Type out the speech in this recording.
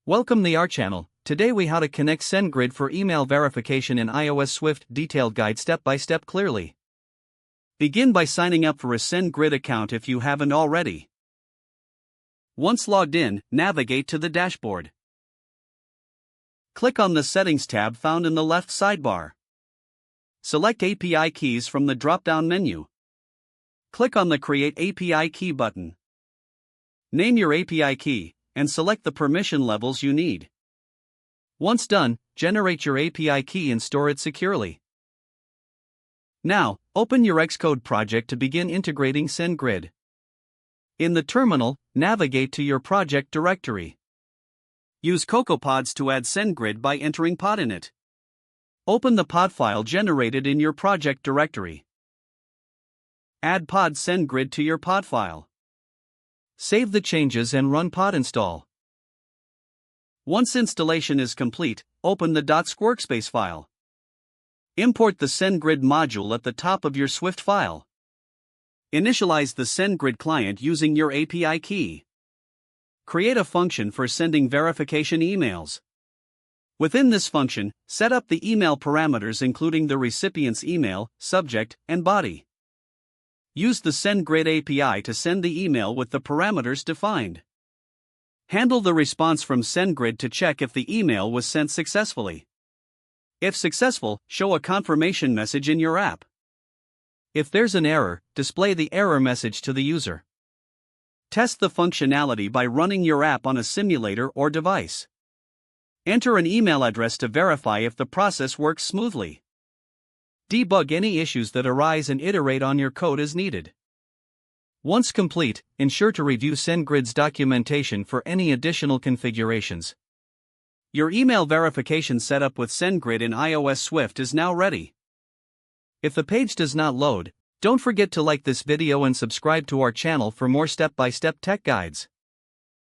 Welcome to our channel. Today we how to connect SendGrid for email verification in iOS Swift detailed guide step by step clearly. Begin by signing up for a SendGrid account if you haven't already. Once logged in, navigate to the dashboard. Click on the Settings tab found in the left sidebar. Select API keys from the drop-down menu. Click on the Create API Key button. Name your API key, and select the permission levels you need. Once done, generate your API key and store it securely. Now, open your Xcode project to begin integrating SendGrid. In the terminal, navigate to your project directory. Use CocoaPods to add SendGrid by entering pod in it. Open the pod file generated in your project directory. Add pod SendGrid to your pod file. Save the changes and run pod install. Once installation is complete, open the .squirkspace file. Import the SendGrid module at the top of your Swift file. Initialize the SendGrid client using your API key. Create a function for sending verification emails. Within this function, set up the email parameters including the recipient's email, subject, and body. Use the SendGrid API to send the email with the parameters defined. Handle the response from SendGrid to check if the email was sent successfully. If successful, show a confirmation message in your app. If there's an error, display the error message to the user. Test the functionality by running your app on a simulator or device. Enter an email address to verify if the process works smoothly. Debug any issues that arise and iterate on your code as needed. Once complete, ensure to review SendGrid's documentation for any additional configurations. Your email verification setup with SendGrid in iOS Swift is now ready. If the page does not load, don't forget to like this video and subscribe to our channel for more step-by-step tech guides.